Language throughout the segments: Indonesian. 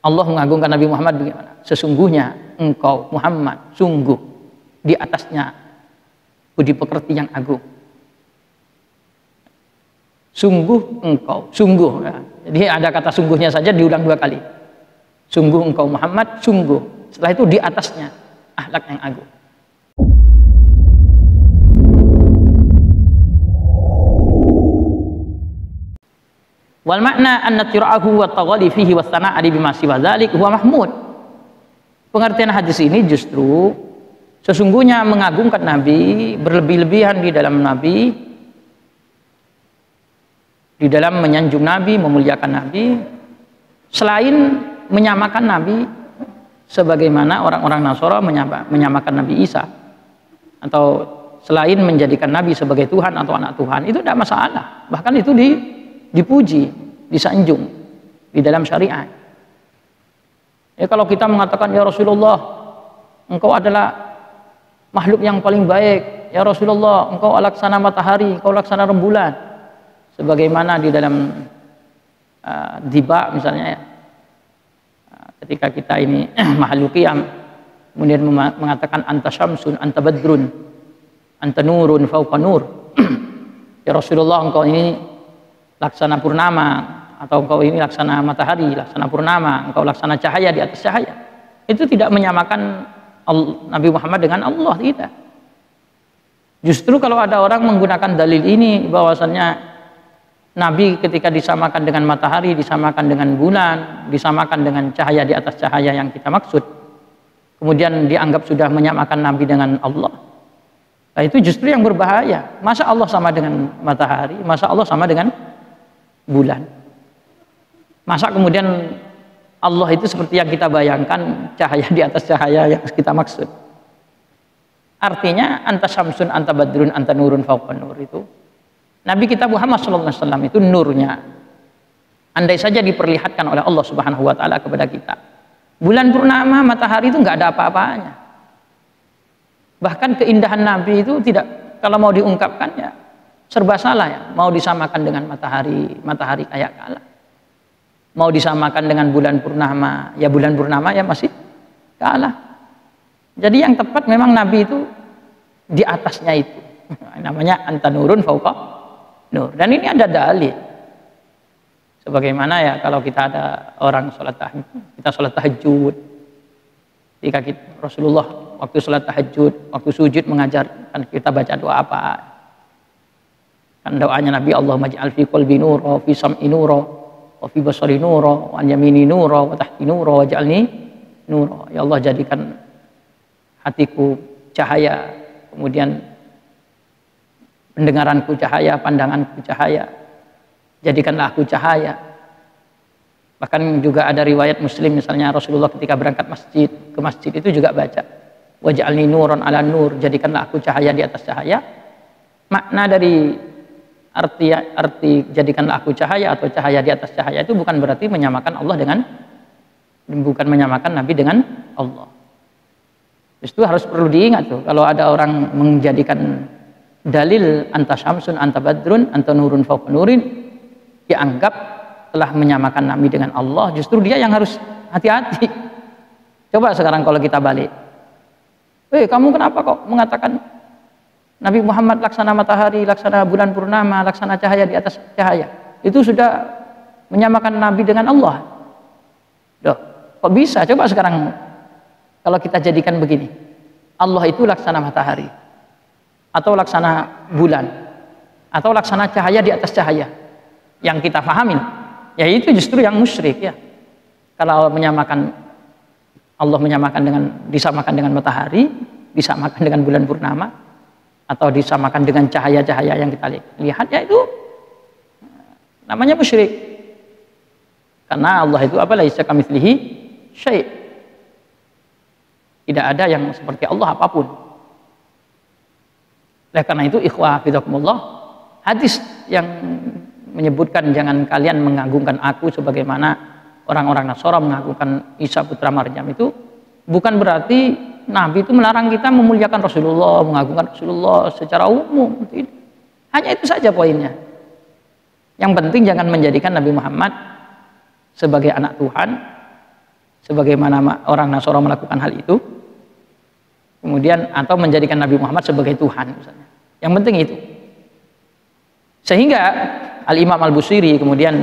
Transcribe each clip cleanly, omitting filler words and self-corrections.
Allah mengagungkan Nabi Muhammad bagaimana? Sesungguhnya engkau Muhammad sungguh di atasnya budi pekerti yang agung. Sungguh engkau, sungguh. Ya. Jadi ada kata sungguhnya saja diulang 2 kali. Sungguh engkau Muhammad, sungguh. Setelah itu di atasnya akhlak yang agung. Wal makna anna tira'ahu wa taghali fihi wa sana'a bima siwa dzalik huwa mahmud. Pengertian hadis ini justru sesungguhnya mengagungkan Nabi, berlebih-lebihan di dalam Nabi, di dalam menyanjung Nabi, memuliakan Nabi, selain menyamakan Nabi sebagaimana orang-orang Nasara menyamakan Nabi Isa, atau selain menjadikan Nabi sebagai Tuhan atau anak Tuhan, itu tidak masalah. Bahkan itu dipuji, disanjung di dalam syariat. Ya, kalau kita mengatakan ya Rasulullah, engkau adalah makhluk yang paling baik, ya Rasulullah, engkau laksana matahari, engkau laksana rembulan, sebagaimana di dalam diba misalnya ya. Ketika kita ini makhluk qiyam, kemudian mengatakan anta syamsun, anta badrun, anta nurun fauqa nur. Ya Rasulullah, engkau ini laksana purnama, atau engkau ini laksana matahari, laksana purnama, engkau laksana cahaya di atas cahaya. Itu tidak menyamakan Nabi Muhammad dengan Allah, tidak. Justru kalau ada orang menggunakan dalil ini bahwasannya Nabi ketika disamakan dengan matahari, disamakan dengan bulan, disamakan dengan cahaya di atas cahaya yang kita maksud, kemudian dianggap sudah menyamakan Nabi dengan Allah. Nah, itu justru yang berbahaya. Masa Allah sama dengan matahari? Masa Allah sama dengan bulan? Masa kemudian Allah itu seperti yang kita bayangkan, cahaya di atas cahaya yang kita maksud? Artinya anta syamsun, anta badrun, anta nurun fauqa nur, itu Nabi kita Muhammad SAW itu nurnya. Andai saja diperlihatkan oleh Allah Subhanahu wa taala kepada kita, bulan purnama, matahari itu nggak ada apa-apanya. Bahkan keindahan Nabi itu tidak, kalau mau diungkapkan ya serba salah ya. Mau disamakan dengan matahari kayak kalah. Mau disamakan dengan bulan purnama, ya bulan purnama ya masih kalah. Jadi yang tepat memang Nabi itu di atasnya itu. Namanya anta nurun fauqa nur. Dan ini ada dalil. Sebagaimana ya kalau kita ada orang sholat tahajud, kita sholat tahajud, ketika Rasulullah waktu sholat tahajud, waktu sujud mengajarkan kita baca doa apa? Kan doanya Nabi, Allahumma ij'al fi qalbi nura, fi sam'i nura, wa fi basari nura, wa an yamini nura, wa tahti nura, wa ja'alni nura. Ya Allah, jadikan hatiku cahaya, kemudian pendengaranku cahaya, pandanganku cahaya, jadikanlah aku cahaya. Bahkan juga ada riwayat Muslim misalnya Rasulullah ketika berangkat ke masjid itu juga baca waj'alni nuran ala nur, jadikanlah aku cahaya di atas cahaya. Makna dari arti jadikanlah aku cahaya atau cahaya di atas cahaya itu bukan berarti menyamakan Allah bukan menyamakan Nabi dengan Allah. Itu harus perlu diingat tuh, kalau ada orang menjadikan dalil anta syamsun, anta badrun, anta nurun fauqa nurin, dianggap telah menyamakan Nabi dengan Allah. Justru dia yang harus hati-hati. Coba sekarang kalau kita balik, kamu kenapa kok mengatakan Nabi Muhammad laksana matahari, laksana bulan purnama, laksana cahaya di atas cahaya? Itu sudah menyamakan Nabi dengan Allah. Loh, kok bisa? Coba sekarang kalau kita jadikan begini, Allah itu laksana matahari, atau laksana bulan, atau laksana cahaya di atas cahaya yang kita pahamin, ya itu justru yang musyrik ya. Kalau Allah disamakan dengan matahari, disamakan dengan bulan purnama, atau disamakan dengan cahaya-cahaya yang kita lihat, ya itu namanya musyrik. Karena Allah itu apa? Laisa kamitslihi syai'. Tidak ada yang seperti Allah apapun. Oleh karena itu ikhwah fidakumullah, hadis yang menyebutkan jangan kalian mengagungkan aku sebagaimana orang-orang Nasara mengagungkan Isa putra Maryam, itu bukan berarti Nabi itu melarang kita memuliakan Rasulullah, mengagungkan Rasulullah secara umum. Hanya itu saja poinnya. Yang penting jangan menjadikan Nabi Muhammad sebagai anak Tuhan, sebagaimana orang Nasara melakukan hal itu, kemudian atau menjadikan Nabi Muhammad sebagai Tuhan misalnya. Yang penting itu. Sehingga Al-Imam Al-Busiri kemudian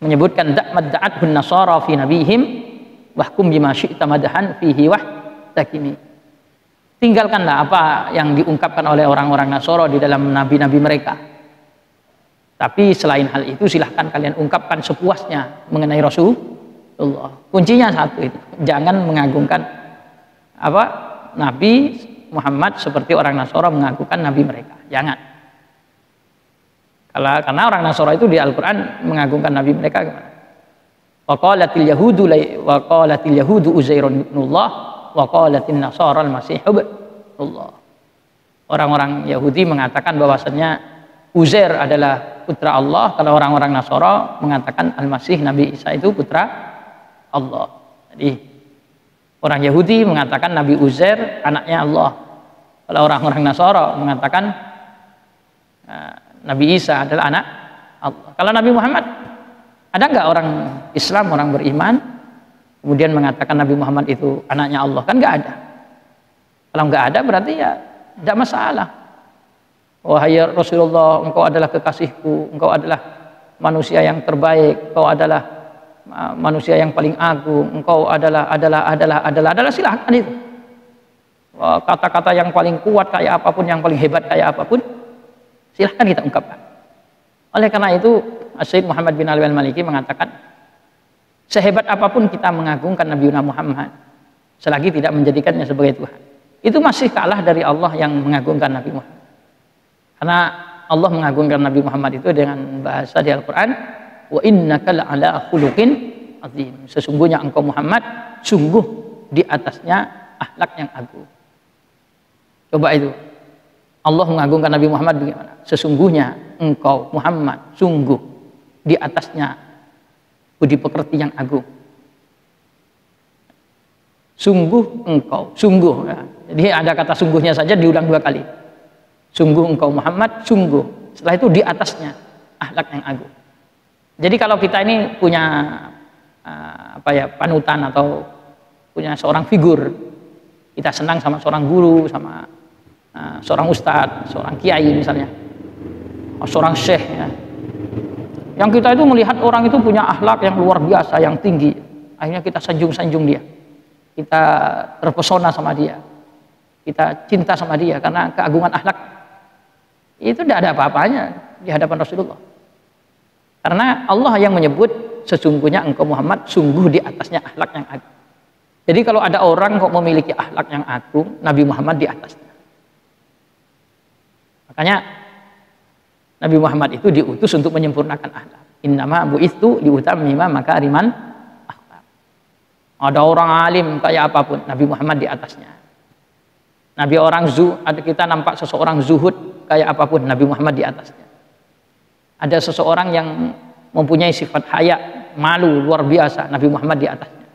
menyebutkan da'athun nasara fi nabihim wahkum bima syi'ta madahan fihi wahtakimi. Tinggalkanlah apa yang diungkapkan oleh orang-orang Nasara di dalam nabi-nabi mereka. Tapi selain hal itu silahkan kalian ungkapkan sepuasnya mengenai Rasulullah. Kuncinya satu itu, jangan mengagungkan apa Nabi Muhammad seperti orang Nasara mengagungkan nabi mereka. Jangan. Karena orang Nasara itu di Al-Quran mengagungkan nabi mereka gimana? Wa qalatil yahudu Uzairun ibnullah wa qalatin nasara al-masih ibnullah. Orang-orang Yahudi mengatakan bahwasannya Uzair adalah putra Allah, kalau orang-orang Nasara mengatakan Al-Masih Nabi Isa itu putra Allah. Jadi orang Yahudi mengatakan Nabi Uzair anaknya Allah. Kalau orang-orang Nasara mengatakan Nabi Isa adalah anak Allah. Kalau Nabi Muhammad, ada nggak orang Islam, orang beriman kemudian mengatakan Nabi Muhammad itu anaknya Allah? Kan nggak ada. Kalau nggak ada berarti ya tidak masalah. Wahai Rasulullah, engkau adalah kekasihku, engkau adalah manusia yang terbaik, engkau adalah manusia yang paling agung, engkau adalah silahkan itu. Kata-kata yang paling kuat kayak apapun, yang paling hebat kayak apapun, silahkan kita ungkapkan. Oleh karena itu Syekh Muhammad bin Ali al-Maliki mengatakan, sehebat apapun kita mengagungkan Nabi Muhammad selagi tidak menjadikannya sebagai Tuhan, itu masih kalah dari Allah yang mengagungkan Nabi Muhammad. Karena Allah mengagungkan Nabi Muhammad itu dengan bahasa di Al-Quran, wa innaka la'ala khuluqin azim. Sesungguhnya engkau Muhammad sungguh di atasnya akhlak yang agung. Coba itu, Allah mengagungkan Nabi Muhammad bagaimana? Sesungguhnya engkau Muhammad sungguh di atasnya budi pekerti yang agung. Sungguh engkau, sungguh ya. Jadi ada kata sungguhnya saja diulang 2 kali. Sungguh engkau Muhammad, sungguh. Setelah itu di atasnya akhlak yang agung. Jadi kalau kita ini punya panutan atau punya seorang figur, kita senang sama seorang guru, sama seorang ustadz, seorang kiai misalnya, seorang syekh ya. Yang kita itu melihat orang itu punya akhlak yang luar biasa, yang tinggi, akhirnya kita sanjung-sanjung dia, kita terpesona sama dia, kita cinta sama dia karena keagungan akhlak. Itu tidak ada apa-apanya di hadapan Rasulullah, karena Allah yang menyebut sesungguhnya engkau Muhammad sungguh di atasnya akhlak yang agung. Jadi kalau ada orang kok memiliki akhlak yang agung, Nabi Muhammad di atasnya. Makanya Nabi Muhammad itu diutus untuk menyempurnakan akhlak. Innama bu'itsu liutammima makariman akhlak. Ada orang alim kayak apapun, Nabi Muhammad di atasnya. Nabi orang kita nampak seseorang zuhud kayak apapun, Nabi Muhammad di atasnya. Ada seseorang yang mempunyai sifat haya, malu luar biasa, Nabi Muhammad di atasnya.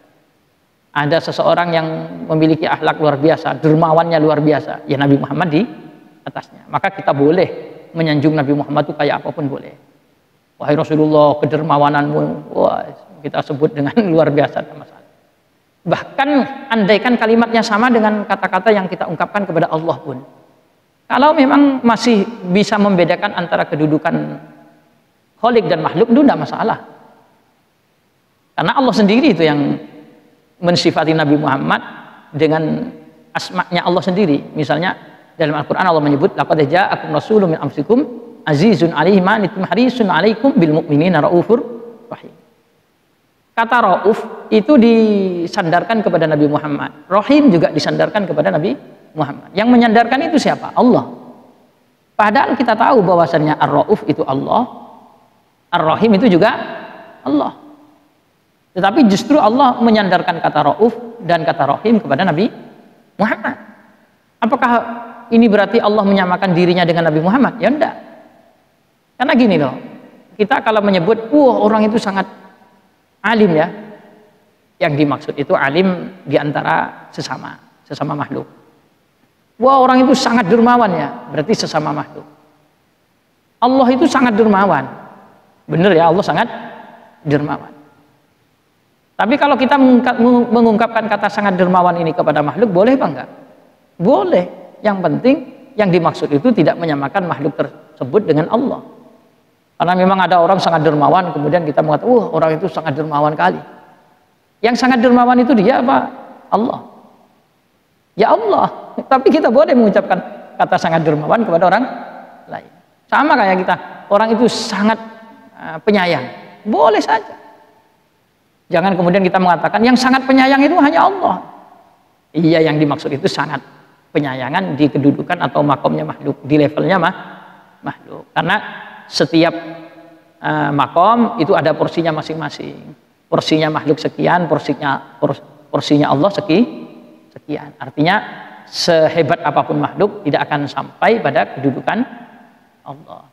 Ada seseorang yang memiliki akhlak luar biasa, dermawannya luar biasa, ya Nabi Muhammad di atasnya. Maka kita boleh menyanjung Nabi Muhammad itu kayak apapun boleh. Wahai Rasulullah, kedermawananmu, wah, kita sebut dengan luar biasa, tidak masalah. Bahkan andaikan kalimatnya sama dengan kata-kata yang kita ungkapkan kepada Allah pun, kalau memang masih bisa membedakan antara kedudukan Khalik dan makhluk, itu tidak masalah. Karena Allah sendiri itu yang mensifati Nabi Muhammad dengan asma'nya Allah sendiri. Misalnya dalam Al-Quran Allah menyebut, laqad ja'akum rasulun min anfusikum azizun 'alaihi ma anittum harisun 'alaikum bil mu'minina raufur rahim. Kata rauf itu disandarkan kepada Nabi Muhammad, rahim juga disandarkan kepada Nabi Muhammad. Yang menyandarkan itu siapa? Allah. Padahal kita tahu bahwasannya ar-rauf itu Allah, ar-rahim itu juga Allah. Tetapi justru Allah menyandarkan kata rauf dan kata rahim kepada Nabi Muhammad. Apakah ini berarti Allah menyamakan dirinya dengan Nabi Muhammad? Ya enggak. Karena gini loh, kita kalau menyebut, wah orang itu sangat alim ya, yang dimaksud itu alim diantara sesama makhluk. Wah orang itu sangat dermawan ya, berarti sesama makhluk. Allah itu sangat dermawan, bener ya, Allah sangat dermawan. Tapi kalau kita mengungkapkan kata sangat dermawan ini kepada makhluk, boleh apa enggak? Boleh. Yang penting yang dimaksud itu tidak menyamakan makhluk tersebut dengan Allah. Karena memang ada orang sangat dermawan, kemudian kita mengatakan, orang itu sangat dermawan kali. Yang sangat dermawan itu dia apa? Allah. Ya Allah. Tapi kita boleh mengucapkan kata sangat dermawan kepada orang lain. Sama kayak kita, orang itu sangat penyayang. Boleh saja. Jangan kemudian kita mengatakan yang sangat penyayang itu hanya Allah. Iya, yang dimaksud itu sangat penyayangan di kedudukan atau makomnya makhluk, di levelnya makhluk. Karena setiap makom itu ada porsinya masing-masing. Porsinya makhluk sekian, porsinya Allah sekian. Artinya sehebat apapun makhluk tidak akan sampai pada kedudukan Allah.